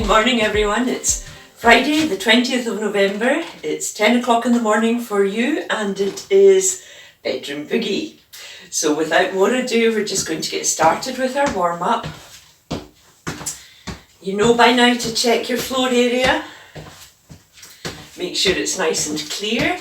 morning everyone, it's Friday the 20th of November, it's 10 o'clock in the morning for you and it is Bedroom Boogie. So without more ado, we're just going to get started with our warm-up. You know by now to check your floor area, make sure it's nice and clear.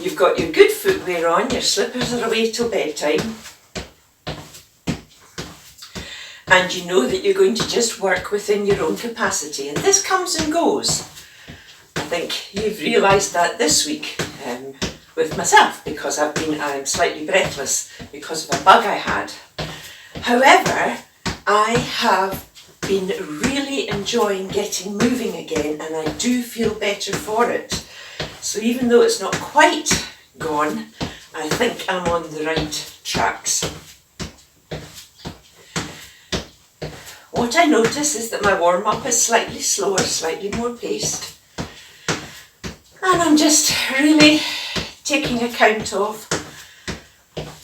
You've got your good footwear on, your slippers are away till bedtime. And you know that you're going to just work within your own capacity. And this comes and goes. I think you've realised that this week with myself, because I'm slightly breathless because of a bug I had. However, I have been really enjoying getting moving again, and I do feel better for it. So even though it's not quite gone, I think I'm on the right tracks. What I notice is that my warm-up is slightly slower, slightly more paced. And I'm just really taking account of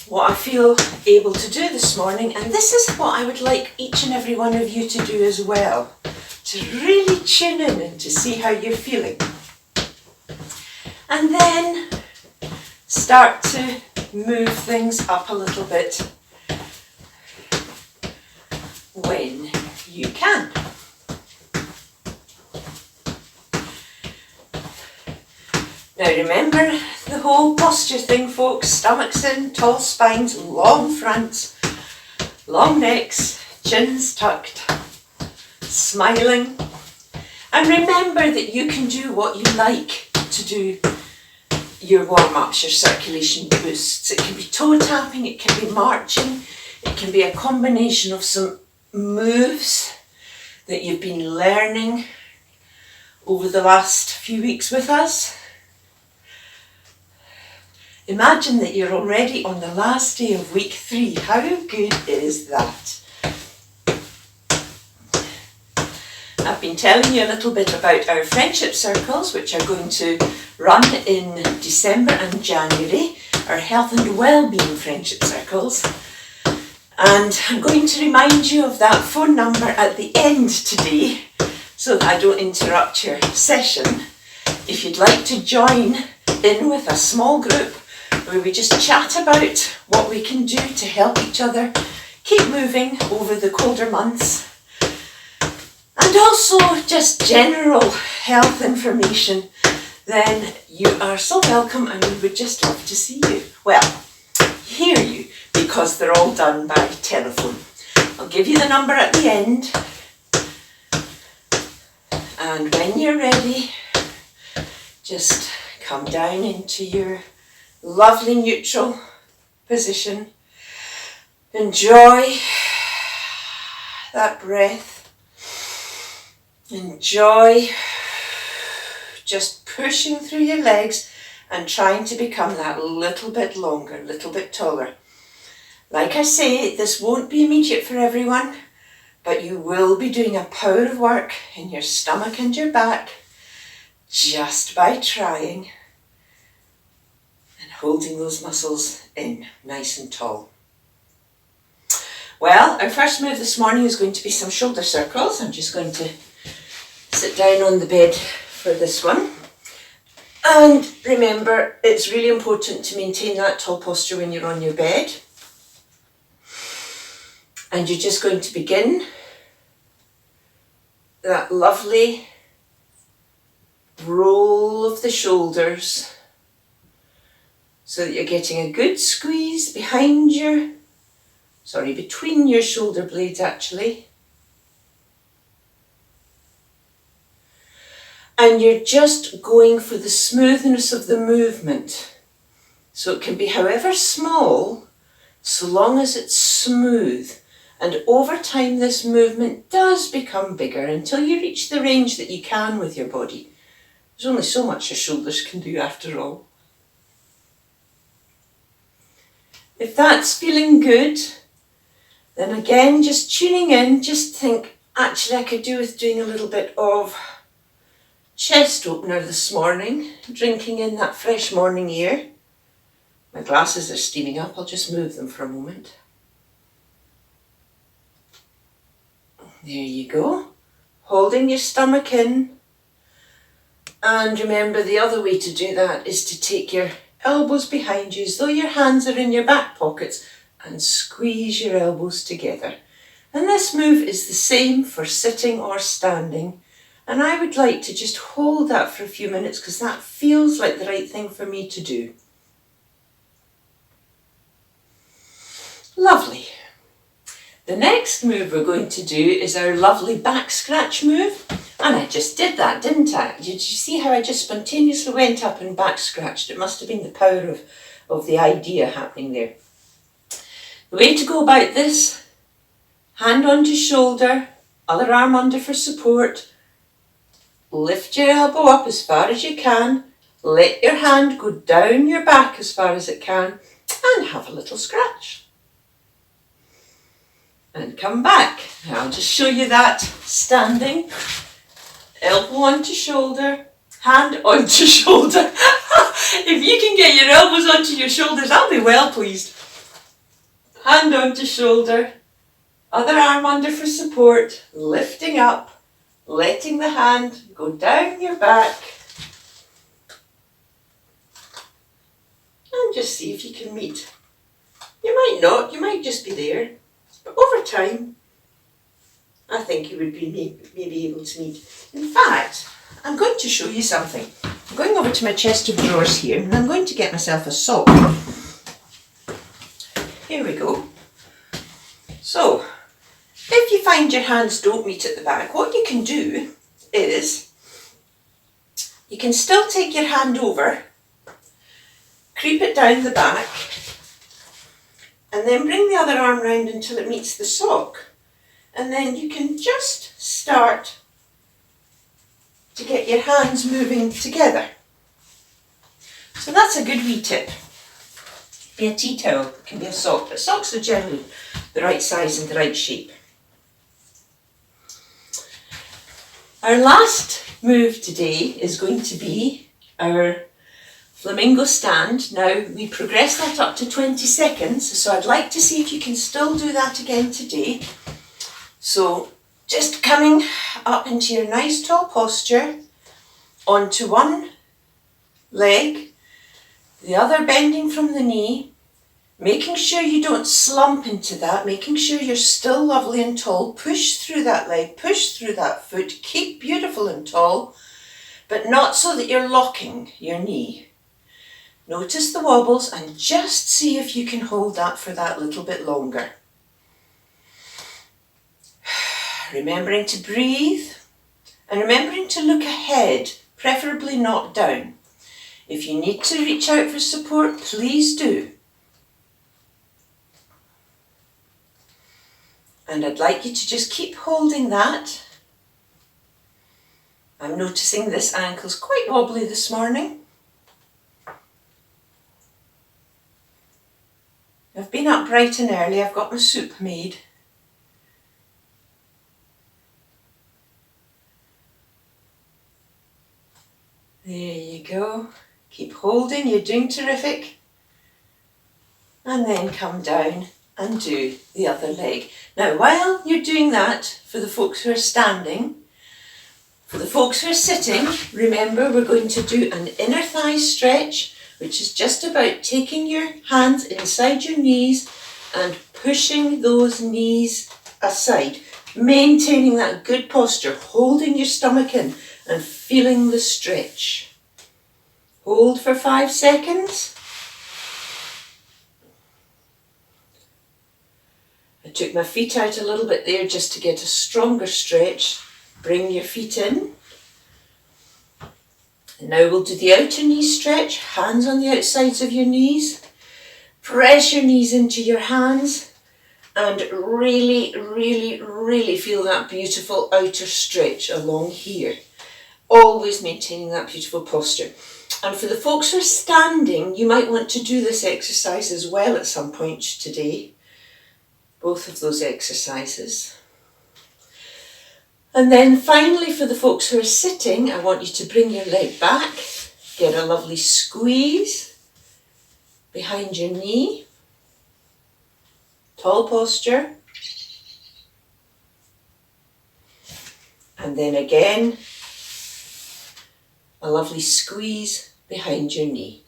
what I feel able to do this morning. And this is what I would like each and every one of you to do as well. To really tune in and to see how you're feeling. And then start to move things up a little bit when you can. Now remember the whole posture thing, folks. Stomachs in, tall spines, long fronts, long necks, chins tucked, smiling. And remember that you can do what you like to do your warm-ups, your circulation boosts. It can be toe tapping, it can be marching, it can be a combination of some moves that you've been learning over the last few weeks with us. Imagine that you're already on the last day of week 3. How good is that? I've been telling you a little bit about our friendship circles, which are going to run in December and January, our health and wellbeing friendship circles. And I'm going to remind you of that phone number at the end today so that I don't interrupt your session. If you'd like to join in with a small group where we just chat about what we can do to help each other keep moving over the colder months, and also just general health information, then you are so welcome and we would just love to see you. Well, hear you, because they're all done by telephone. I'll give you the number at the end, and when you're ready, just come down into your lovely neutral position. Enjoy that breath. Enjoy just pushing through your legs and trying to become that little bit longer, little bit taller. Like I say, this won't be immediate for everyone, but you will be doing a power of work in your stomach and your back just by trying and holding those muscles in nice and tall. Well, our first move this morning is going to be some shoulder circles. I'm just going to sit down on the bed for this one. And remember, it's really important to maintain that tall posture when you're on your bed. And you're just going to begin that lovely roll of the shoulders so that you're getting a good squeeze between your shoulder blades actually. And you're just going for the smoothness of the movement. So it can be however small, so long as it's smooth. And over time this movement does become bigger until you reach the range that you can with your body. There's only so much your shoulders can do after all. If that's feeling good, then again, just tuning in, just think, actually I could do with doing a little bit of chest opener this morning, drinking in that fresh morning air. My glasses are steaming up, I'll just move them for a moment. There you go. holding your stomach in. And remember, the other way to do that is to take your elbows behind you as though your hands are in your back pockets and squeeze your elbows together. And this move is the same for sitting or standing. And I would like to just hold that for a few minutes because that feels like the right thing for me to do. Lovely. The next move we're going to do is our lovely back scratch move. And I just did that, didn't I? Did you see how I just spontaneously went up and back scratched? It must have been the power of the idea happening there. The way to go about this, hand onto shoulder, other arm under for support. Lift your elbow up as far as you can. Let your hand go down your back as far as it can and have a little scratch. And come back. I'll just show you that standing. Elbow onto shoulder, hand onto shoulder. If you can get your elbows onto your shoulders, I'll be well pleased. Hand onto shoulder, other arm under for support, lifting up, letting the hand go down your back. And just see if you can meet. You might not, you might just be there. But over time, I think you would be maybe able to meet. In fact, I'm going to show you something. I'm going over to my chest of drawers here and I'm going to get myself a sock. Here we go. So, if you find your hands don't meet at the back, what you can do is you can still take your hand over, creep it down the back, and then bring the other arm round until it meets the sock. And then you can just start to get your hands moving together. So that's a good wee tip. Be a tea towel, it can be a sock, but socks are generally the right size and the right shape. Our last move today is going to be our Flamingo Stand. Now we progress that up to 20 seconds, so I'd like to see if you can still do that again today. So just coming up into your nice tall posture, onto one leg, the other bending from the knee, making sure you don't slump into that, making sure you're still lovely and tall. Push through that leg, push through that foot, keep beautiful and tall, but not so that you're locking your knee. Notice the wobbles and just see if you can hold that for that little bit longer. Remembering to breathe and remembering to look ahead, preferably not down. If you need to reach out for support, please do. And I'd like you to just keep holding that. I'm noticing this ankle's quite wobbly this morning. I've been up bright and early, I've got my soup made. There you go. Keep holding, you're doing terrific. And then come down and do the other leg. Now while you're doing that, for the folks who are standing, for the folks who are sitting, remember we're going to do an inner thigh stretch, which is just about taking your hands inside your knees and pushing those knees aside, maintaining that good posture, holding your stomach in and feeling the stretch. Hold for 5 seconds. I took my feet out a little bit there just to get a stronger stretch. Bring your feet in. And now we'll do the outer knee stretch, hands on the outsides of your knees. Press your knees into your hands and really, really, really feel that beautiful outer stretch along here. Always maintaining that beautiful posture. And for the folks who are standing, you might want to do this exercise as well at some point today. Both of those exercises. And then finally for the folks who are sitting, I want you to bring your leg back, get a lovely squeeze behind your knee, tall posture, And then again, a lovely squeeze behind your knee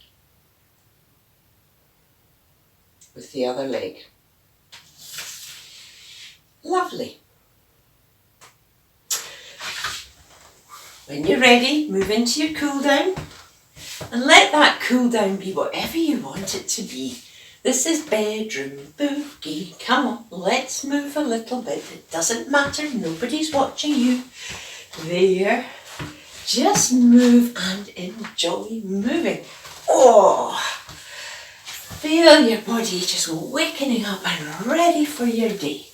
with the other leg. Lovely. When you're ready, move into your cool down and let that cool down be whatever you want it to be. This is bedroom boogie. Come on, let's move a little bit. It doesn't matter, nobody's watching you. There. Just move and enjoy moving. Oh, feel your body just wakening up and ready for your day.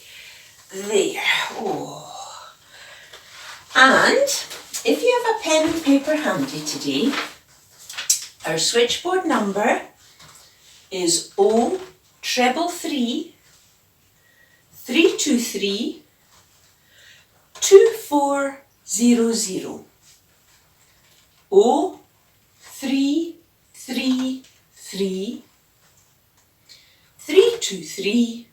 There. Oh. And if you have a pen and paper handy today, our switchboard number is 0333 323 2400. 0333 323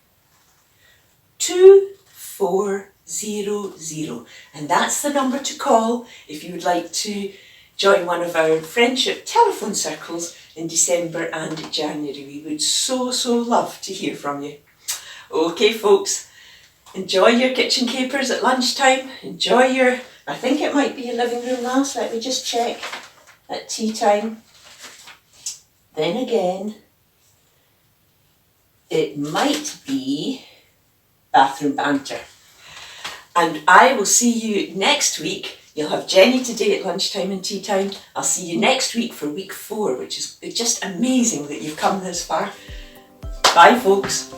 2400, and that's the number to call if you would like to join one of our friendship telephone circles in December and January. We would so love to hear from you. Okay folks, enjoy your kitchen capers at lunchtime, enjoy your, I think it might be your living room last, let me just check, at tea time. Then again, it might be bathroom banter. And I will see you next week. You'll have Jenny today at lunchtime and tea time. I'll see you next week for week 4, which is just amazing that you've come this far. Bye folks.